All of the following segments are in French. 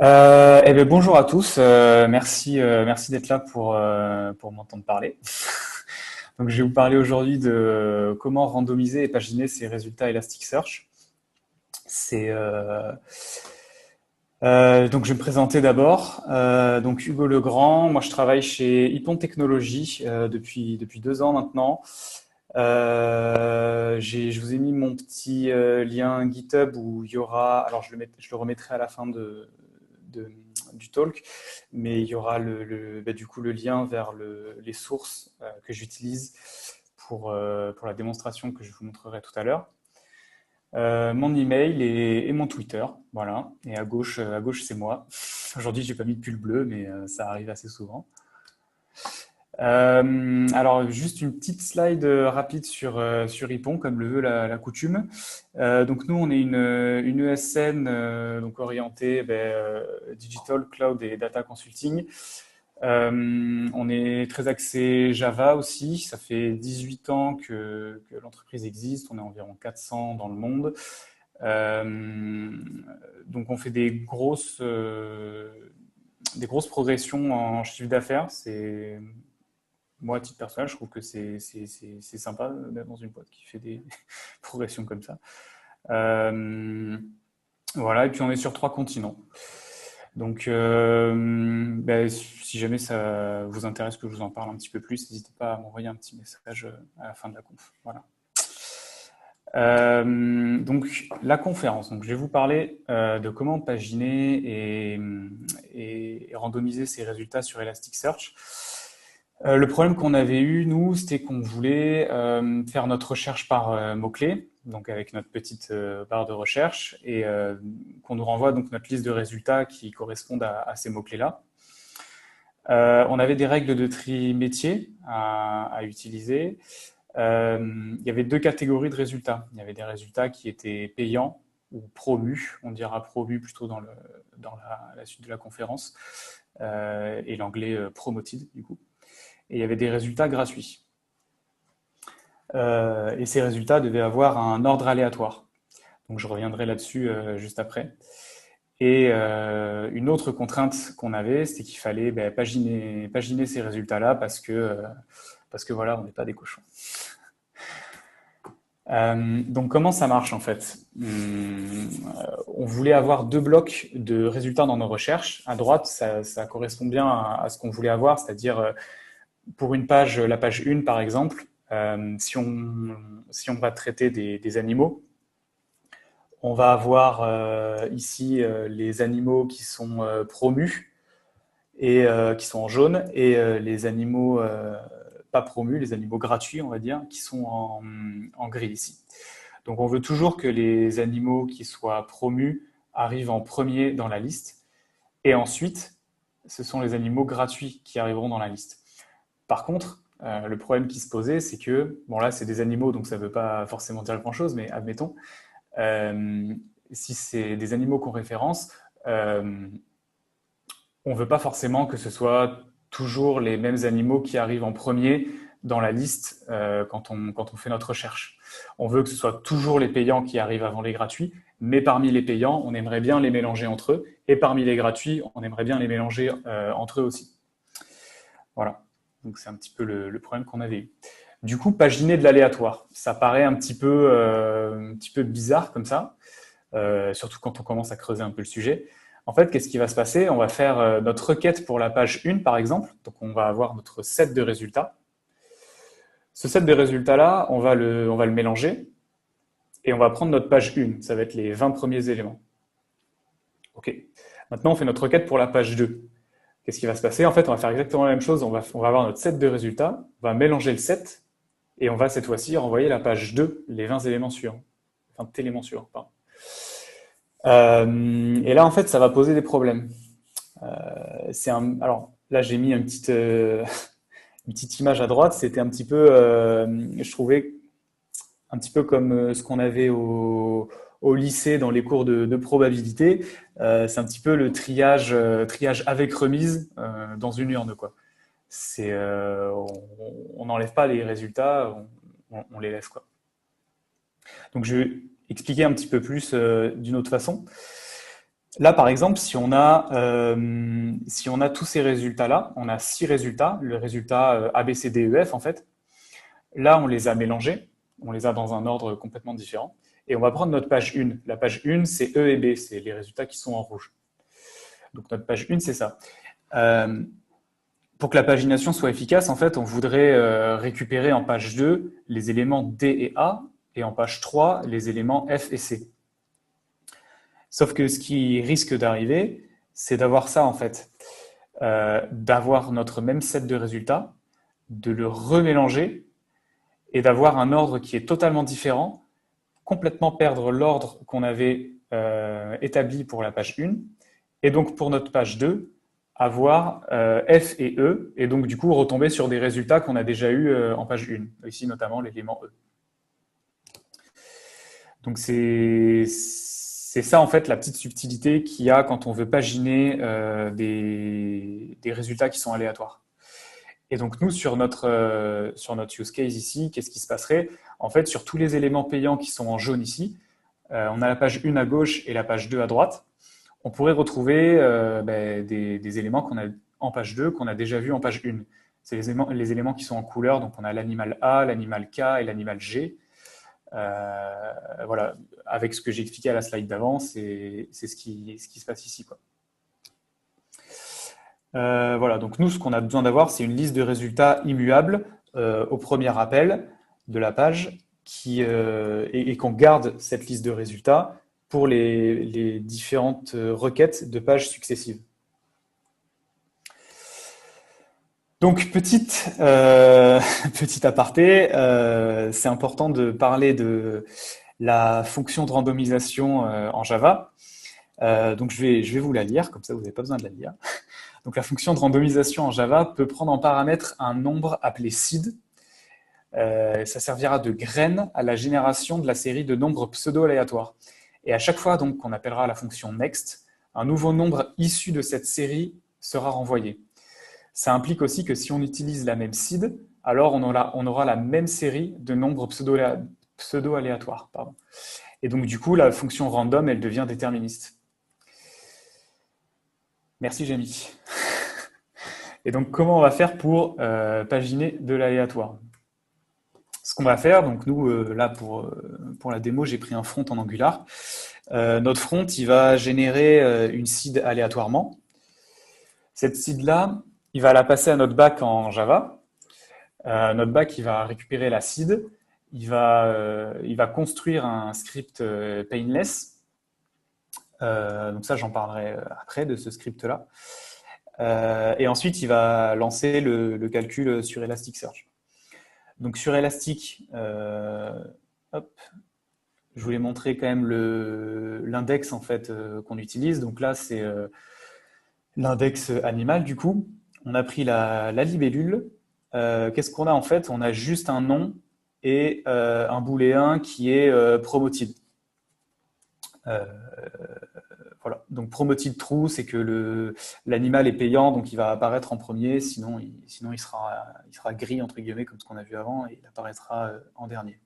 Eh bien, bonjour à tous. Merci d'être là pour m'entendre parler. Donc, je vais vous parler aujourd'hui de comment randomiser et paginer ses résultats Elasticsearch. C'est donc, je vais me présenter d'abord. Donc, Hugo Legrand. Moi, je travaille chez Ipon Technologies depuis 2 ans maintenant. Je vous ai mis mon petit lien GitHub où il y aura. Alors, je le remettrai à la fin de- du talk, mais il y aura du coup le lien vers les sources que j'utilise pour la démonstration que je vous montrerai tout à l'heure. Mon email et mon Twitter, voilà. Et à gauche c'est moi. Aujourd'hui, j'ai pas mis de pull bleu, mais ça arrive assez souvent. Alors, juste une petite slide rapide sur Ipon, comme le veut la coutume. Donc, nous, on est une ESN donc orientée Digital, Cloud et Data Consulting. On est très axé Java aussi. Ça fait 18 ans que l'entreprise existe. On est environ 400 dans le monde. Euh, donc, on fait des grosses progressions en chiffre d'affaires. Moi, à titre personnel, je trouve que c'est sympa d'être dans une boîte qui fait des progressions comme ça. Voilà, et puis on est sur 3 continents. Donc, si jamais ça vous intéresse que je vous en parle un petit peu plus, n'hésitez pas à m'envoyer un petit message à la fin de la conf. Voilà. Donc, la conférence. Donc, je vais vous parler de comment paginer et randomiser ses résultats sur Elasticsearch. Le problème qu'on avait eu, nous, c'était qu'on voulait faire notre recherche par mots-clés, donc avec notre petite barre de recherche, et qu'on nous renvoie donc notre liste de résultats qui correspondent à ces mots-clés-là. On avait des règles de tri métier à utiliser. Il y avait 2 catégories de résultats. Il y avait des résultats qui étaient payants ou promus, on dira promus plutôt dans la suite de la conférence, et l'anglais promoted du coup. Et il y avait des résultats gratuits. Et ces résultats devaient avoir un ordre aléatoire. Donc je reviendrai là-dessus juste après. Et une autre contrainte qu'on avait, c'était qu'il fallait paginer ces résultats-là parce que voilà, on n'est pas des cochons. Donc comment ça marche en fait? On voulait avoir 2 blocs de résultats dans nos recherches. À droite, ça correspond bien à ce qu'on voulait avoir, c'est-à-dire pour une page, la page 1 par exemple, si on va traiter des animaux, on va avoir ici les animaux qui sont promus et qui sont en jaune, et les animaux pas promus, les animaux gratuits, on va dire, qui sont en gris ici. Donc on veut toujours que les animaux qui soient promus arrivent en premier dans la liste, et ensuite, ce sont les animaux gratuits qui arriveront dans la liste. Par contre, le problème qui se posait, c'est que, bon là c'est des animaux, donc ça ne veut pas forcément dire grand-chose, mais admettons, euh, si c'est des animaux qu'on référence, euh, on ne veut pas forcément que ce soit toujours les mêmes animaux qui arrivent en premier dans la liste quand on fait notre recherche. On veut que ce soit toujours les payants qui arrivent avant les gratuits, mais parmi les payants, on aimerait bien les mélanger entre eux, et parmi les gratuits, on aimerait bien les mélanger entre eux aussi. Voilà, donc c'est un petit peu le problème qu'on avait eu. Du coup, paginer de l'aléatoire, ça paraît un petit peu bizarre comme ça, surtout quand on commence à creuser un peu le sujet. En fait, qu'est-ce qui va se passer? On va faire notre requête pour la page 1, par exemple. Donc, on va avoir notre set de résultats. Ce set de résultats-là, on va le mélanger et on va prendre notre page 1. Ça va être les 20 premiers éléments. OK. Maintenant, on fait notre requête pour la page 2. Qu'est-ce qui va se passer? En fait, on va faire exactement la même chose. On va avoir notre set de résultats, on va mélanger le set et on va cette fois-ci renvoyer la page 2, les 20 éléments suivants. 20 éléments suivants, pardon. Et là, en fait, ça va poser des problèmes. Alors là, j'ai mis une petite image à droite. C'était un petit peu, je trouvais, un petit peu comme ce qu'on avait au lycée dans les cours de probabilité. C'est un petit peu le triage avec remise dans une urne, quoi. On n'enlève pas les résultats, on les laisse, quoi. Donc je vais expliquer un petit peu plus d'une autre façon. Là, par exemple, si on a tous ces résultats-là, on a 6 résultats, le résultat A, B, C, D, E, F en fait. Là, on les a mélangés, on les a dans un ordre complètement différent. Et on va prendre notre page 1. La page 1, c'est E et B, c'est les résultats qui sont en rouge. Donc notre page 1, c'est ça. Euh, pour que la pagination soit efficace, en fait, on voudrait récupérer en page 2 les éléments D et A, et en page 3, les éléments F et C. Sauf que ce qui risque d'arriver, c'est d'avoir ça, en fait. D'avoir notre même set de résultats, de le remélanger et d'avoir un ordre qui est totalement différent, complètement perdre l'ordre qu'on avait établi pour la page 1, et donc pour notre page 2, avoir F et E, et donc du coup retomber sur des résultats qu'on a déjà eu en page 1, ici notamment l'élément E. Donc c'est ça en fait la petite subtilité qu'il y a quand on veut paginer des résultats qui sont aléatoires. Et donc nous, sur notre use case ici, qu'est-ce qui se passerait? En fait, sur tous les éléments payants qui sont en jaune ici, on a la page 1 à gauche et la page 2 à droite. On pourrait retrouver des éléments qu'on a en page 2 qu'on a déjà vu en page 1. C'est les éléments qui sont en couleur, donc on a l'animal A, l'animal K et l'animal G. Voilà, avec ce que j'ai expliqué à la slide d'avant, c'est ce qui se passe ici, quoi. Voilà, donc nous, ce qu'on a besoin d'avoir, c'est une liste de résultats immuables au premier appel de la page et qu'on garde cette liste de résultats pour les différentes requêtes de pages successives. Donc, petit aparté, c'est important de parler de la fonction de randomisation en Java. Donc, je vais vous la lire, comme ça vous n'avez pas besoin de la lire. Donc la fonction de randomisation en Java peut prendre en paramètre un nombre appelé seed. Ça servira de graine à la génération de la série de nombres pseudo-aléatoires. Et à chaque fois donc qu'on appellera la fonction next, un nouveau nombre issu de cette série sera renvoyé. Ça implique aussi que si on utilise la même seed, alors on aura la même série de nombres pseudo-aléatoires. Et donc du coup, la fonction random, elle devient déterministe. Merci Jamie. Et donc, comment on va faire pour paginer de l'aléatoire? Ce qu'on va faire, donc nous, là, pour la démo, j'ai pris un front en Angular. Notre front, il va générer une seed aléatoirement. Cette seed-là, il va la passer à notre back en Java. Notre back, il va récupérer la seed. Il va construire un script painless. Donc ça, j'en parlerai après de ce script-là. Et ensuite, il va lancer le calcul sur Elasticsearch. Donc sur Elastic, hop, je voulais montrer quand même l'index en fait qu'on utilise. Donc là, c'est l'index animal du coup. On a pris la libellule. Qu'est-ce qu'on a en fait? On a juste un nom et un booléen qui est promoted. Voilà. Donc promoted true, c'est que l'animal est payant, donc il va apparaître en premier, sinon il sera gris entre guillemets comme ce qu'on a vu avant et il apparaîtra en dernier.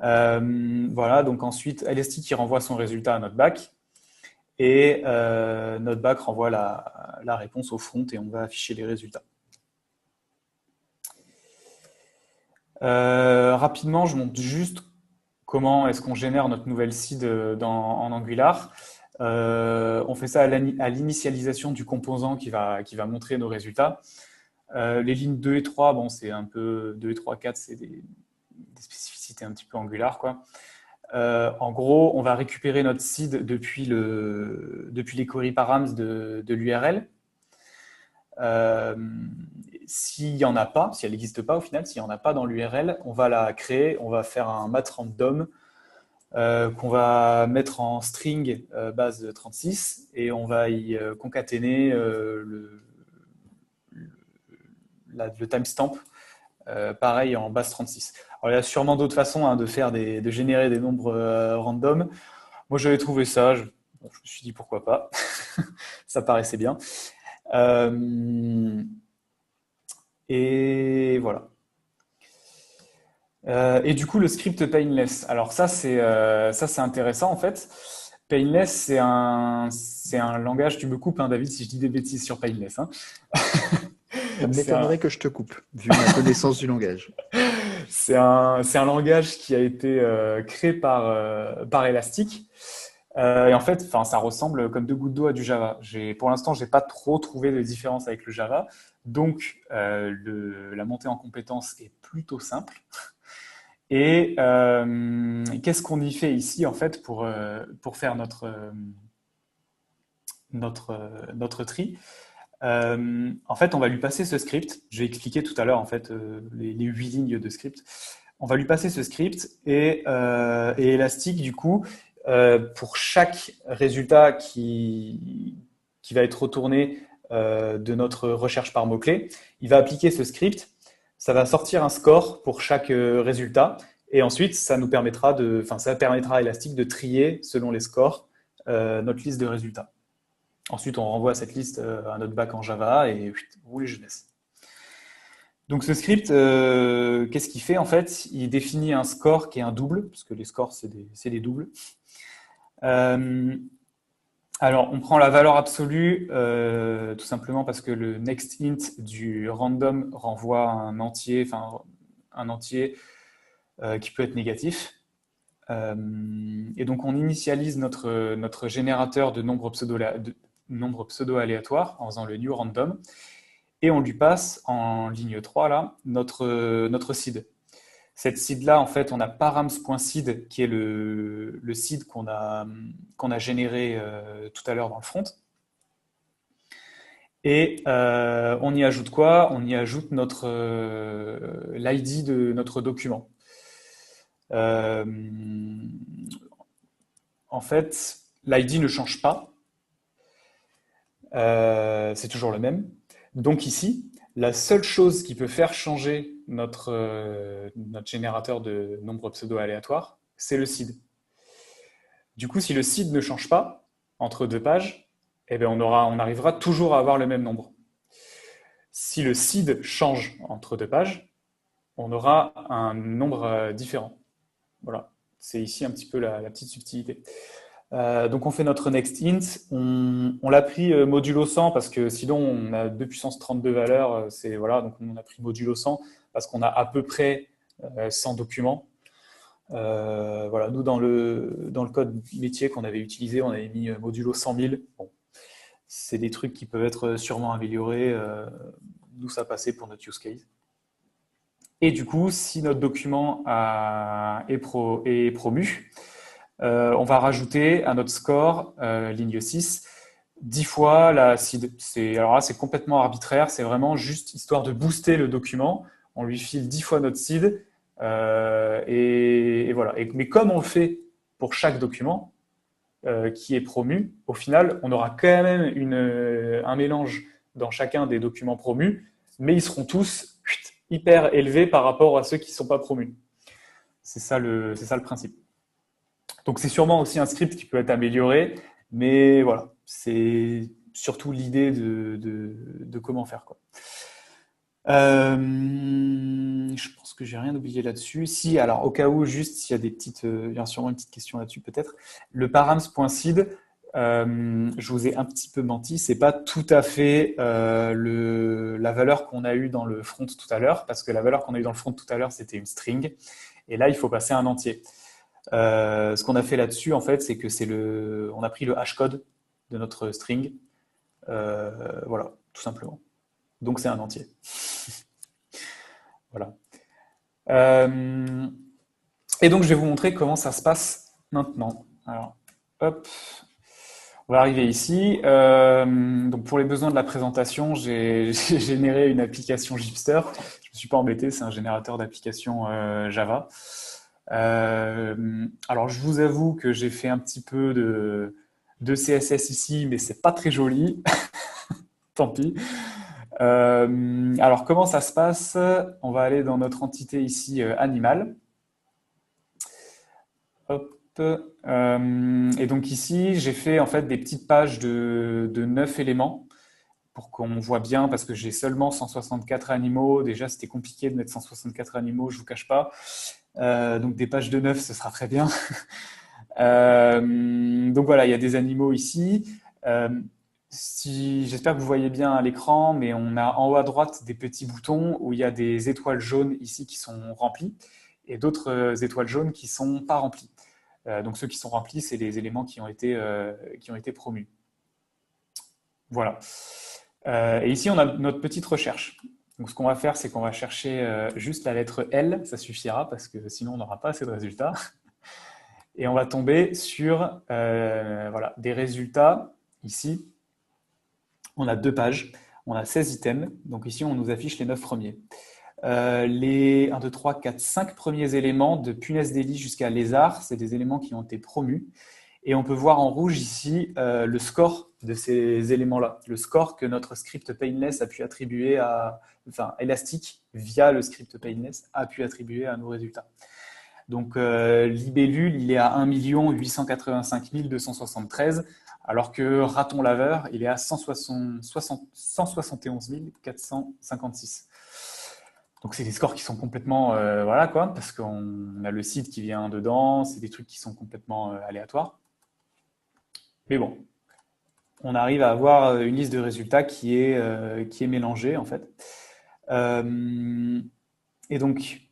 Voilà, donc ensuite Elastic qui renvoie son résultat à notre back et notre back renvoie la réponse au front et on va afficher les résultats. Rapidement, je montre juste comment est-ce qu'on génère notre nouvelle seed en Angular. On fait ça à l'initialisation du composant qui va montrer nos résultats. Les lignes 2 et 3, bon, c'est un peu 2 et 3, 4, c'est des spécificités un petit peu Angular, quoi. En gros, on va récupérer notre seed depuis les query params de l'URL. S'il n'y en a pas, si elle n'existe pas au final, s'il n'y en a pas dans l'URL, on va la créer, on va faire un mat random qu'on va mettre en string base 36 et on va y concaténer le timestamp pareil en base 36. Alors, il y a sûrement d'autres façons de générer des nombres random. Moi, j'avais trouvé ça, je me suis dit pourquoi pas. Ça paraissait bien. Et voilà. Et du coup, le script painless. Alors ça, c'est intéressant en fait. Painless, c'est un langage, tu me coupes, hein, David, si je dis des bêtises sur Painless, hein. Ça C'est un, m'étonnerait que je te coupe, vu ma connaissance du langage. c'est un langage qui a été créé par Elastic. Et en fait, enfin, ça ressemble comme deux gouttes d'eau à du Java. Pour l'instant, j'ai pas trop trouvé de différence avec le Java. Donc, la montée en compétences est plutôt simple. Et qu'est-ce qu'on y fait ici, en fait, pour faire notre tri? En fait, on va lui passer ce script. Je vais expliquer tout à l'heure, en fait, les 8 lignes de script. On va lui passer ce script et Elastic, du coup, pour chaque résultat qui va être retourné de notre recherche par mots-clés, il va appliquer ce script. Ça va sortir un score pour chaque résultat. Et ensuite, ça permettra à Elastic de trier, selon les scores, notre liste de résultats. Ensuite, on renvoie cette liste à notre back en Java et roule je laisse. Donc ce script, qu'est-ce qu'il fait en fait? Il définit un score qui est un double, parce que les scores, c'est des doubles. Alors, on prend la valeur absolue, tout simplement parce que le next int du random renvoie un entier, qui peut être négatif. Et donc, on initialise notre générateur de nombres pseudo-aléatoires en faisant le new random. Et on lui passe en ligne 3, là, notre seed. Cette seed-là, en fait, on a params.seed, qui est le seed qu'on a généré tout à l'heure dans le front. Et on y ajoute quoi? On y ajoute l'ID de notre document. En fait, l'ID ne change pas. C'est toujours le même. Donc ici, la seule chose qui peut faire changer notre générateur de nombres pseudo-aléatoires, c'est le seed. Du coup, si le seed ne change pas entre deux pages, eh bien on arrivera toujours à avoir le même nombre. Si le seed change entre deux pages, on aura un nombre différent. Voilà, c'est ici un petit peu la petite subtilité. Donc on fait notre next int, on l'a pris modulo 100 parce que sinon on a 2 puissance 32 valeurs, voilà, donc on a pris modulo 100 parce qu'on a à peu près 100 documents. Voilà, nous dans le code métier qu'on avait utilisé, on avait mis modulo 100 000. Bon, c'est des trucs qui peuvent être sûrement améliorés. Nous ça passait pour notre use case. Et du coup, si notre document est promu, on va rajouter à notre score, ligne 6, 10 fois la seed. Alors là, c'est complètement arbitraire, c'est vraiment juste histoire de booster le document. On lui file 10 fois notre seed, et voilà. Mais comme on le fait pour chaque document qui est promu, au final, on aura quand même un mélange dans chacun des documents promus, mais ils seront tous hyper élevés par rapport à ceux qui ne sont pas promus. C'est ça le principe. Donc c'est sûrement aussi un script qui peut être amélioré, mais voilà, c'est surtout l'idée de comment faire, quoi. Je pense que j'ai rien oublié là-dessus. Si, alors au cas où, juste s'il y a il y a sûrement une petite question là-dessus peut-être. Le params.seed, je vous ai un petit peu menti, c'est pas tout à fait la valeur qu'on a eue dans le front tout à l'heure, parce que la valeur qu'on a eue dans le front tout à l'heure, c'était une string, et là il faut passer un entier. Ce qu'on a fait là-dessus, en fait, c'est que on a pris le hashcode de notre string, voilà, tout simplement. Donc c'est un entier. Voilà. Et donc je vais vous montrer comment ça se passe maintenant. Alors, hop, on va arriver ici. Donc pour les besoins de la présentation, j'ai généré une application Gipster. Je ne me suis pas embêté, c'est un générateur d'applications Java. Alors je vous avoue que j'ai fait un petit peu de CSS ici, mais c'est pas très joli. Tant pis. Alors comment ça se passe? On va aller dans notre entité ici animal. Hop. Et donc ici, j'ai fait en fait des petites pages de 9 éléments pour qu'on voit bien, parce que j'ai seulement 164 animaux. Déjà, c'était compliqué de mettre 164 animaux, je vous cache pas. Donc des pages de 9, ce sera très bien. Donc voilà, il y a des animaux ici. Euh, J'espère que vous voyez bien à l'écran, mais on a en haut à droite des petits boutons où il y a des étoiles jaunes ici qui sont remplies et d'autres étoiles jaunes qui ne sont pas remplies. Donc ceux qui sont remplis, c'est les éléments qui ont été promus. Voilà. Et ici, on a notre petite recherche. Donc ce qu'on va faire, c'est qu'on va chercher juste la lettre L, ça suffira parce que sinon on n'aura pas assez de résultats. Et on va tomber sur voilà, des résultats ici. On a 2 pages, on a 16 items. Donc ici, on nous affiche les 9 premiers. Les 1, 2, 3, 4, 5 premiers éléments de punaise des lits jusqu'à lézard, c'est des éléments qui ont été promus. Et on peut voir en rouge ici le score de ces éléments-là, le score que notre script Painless a pu attribuer à, enfin Elastic, via le script Painless, a pu attribuer à nos résultats. Donc Libellule, il est à 1 885 273, alors que Raton Laveur, il est à 171 456. Donc c'est des scores qui sont complètement voilà quoi, parce qu'on a le site qui vient dedans, c'est des trucs qui sont complètement aléatoires. Mais bon, on arrive à avoir une liste de résultats qui est mélangée en fait. Et donc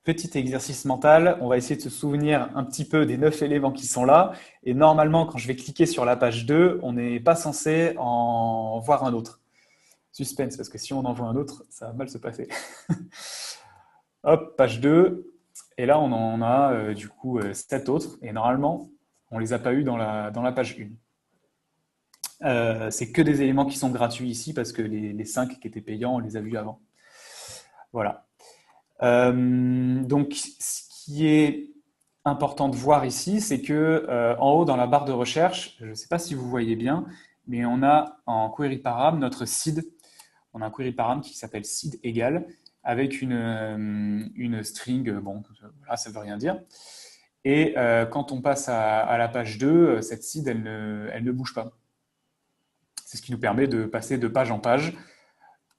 petit exercice mental, on va essayer de se souvenir un petit peu des 9 éléments qui sont là. Et normalement, quand je vais cliquer sur la page 2, on n'est pas censé en voir un autre. Suspense, parce que si on en voit un autre, ça va mal se passer. Hop, page 2. Et là, on en a du coup 7 autres. Et normalement, on ne les a pas eu dans la page 1. C'est que des éléments qui sont gratuits ici, parce que les 5 qui étaient payants, on les a vus avant. Voilà. Donc, ce qui est important de voir ici, c'est que en haut dans la barre de recherche, je ne sais pas si vous voyez bien, mais on a en query param notre seed. On a un query param qui s'appelle seed égal avec une string. Bon, là, ça ne veut rien dire. Et quand on passe à la page 2, cette seed, elle ne bouge pas. C'est ce qui nous permet de passer de page en page,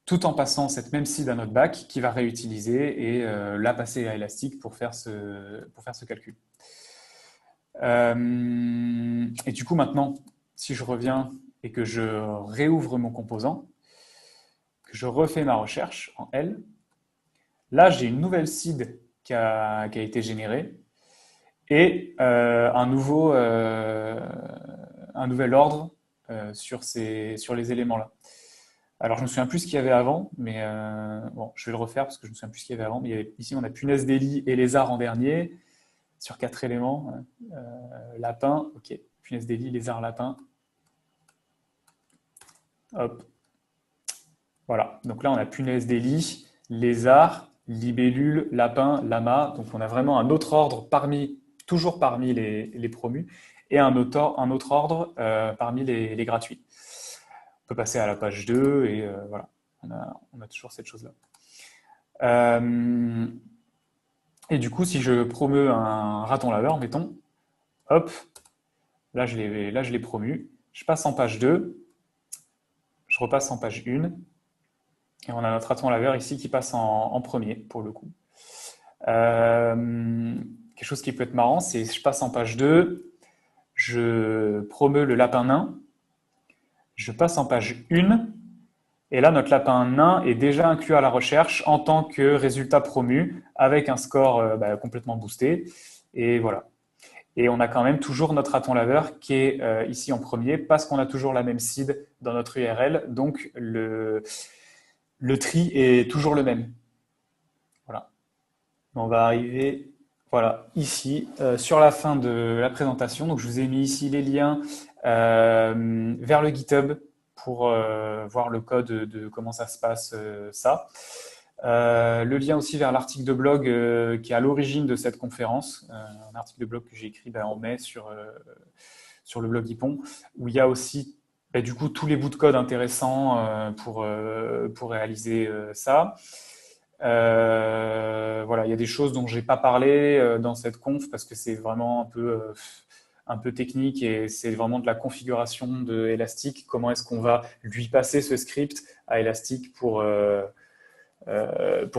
tout en passant cette même seed à notre back qui va réutiliser et la passer à Elastic pour faire ce calcul. Et du coup, maintenant, si je reviens et que je réouvre mon composant, que je refais ma recherche en L, là, j'ai une nouvelle seed qui a été générée et un nouvel ordre sur les éléments-là. Alors, je me souviens plus ce qu'il y avait avant, mais bon, je vais le refaire parce que je me souviens plus ce qu'il y avait avant. Mais ici, on a punaise des lits et lézard en dernier, sur 4 éléments. Lapin, ok. Punaise des lits, lézard, lapin. Hop. Voilà. Donc là, on a punaise des lits, lézard, libellule, lapin, lama. Donc on a vraiment un autre ordre toujours parmi les promus, et un autre ordre parmi les gratuits. On peut passer à la page 2 et voilà, on a toujours cette chose-là. Et du coup, si je promeux un raton laveur, mettons, hop, là je l'ai promu, je passe en page 2, je repasse en page 1, et on a notre raton laveur ici qui passe en premier, pour le coup. Quelque chose qui peut être marrant, c'est je passe en page 2, je promeux le lapin nain, je passe en page 1, et là, notre lapin nain est déjà inclus à la recherche en tant que résultat promu avec un score complètement boosté. Et voilà. Et on a quand même toujours notre raton laveur qui est ici en premier parce qu'on a toujours la même seed dans notre URL. Donc, le tri est toujours le même. Voilà. On va arriver voilà, ici sur la fin de la présentation. Donc, je vous ai mis ici les liens vers le GitHub pour voir le code de comment ça se passe, ça. Le lien aussi vers l'article de blog qui est à l'origine de cette conférence, un article de blog que j'ai écrit en mai sur le blog Ypon, où il y a aussi du coup tous les bouts de code intéressants pour réaliser ça. Voilà, il y a des choses dont j'ai pas parlé dans cette conf parce que c'est vraiment un peu technique et c'est vraiment de la configuration de Elastic. Comment est-ce qu'on va lui passer ce script à Elastic pour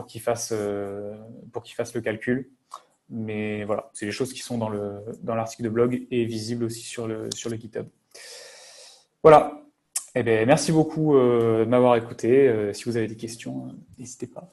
qu'il fasse le calcul. Mais voilà, c'est les choses qui sont dans l'article de blog et visibles aussi sur le GitHub. Voilà. Eh bien, merci beaucoup de m'avoir écouté. Si vous avez des questions, n'hésitez pas.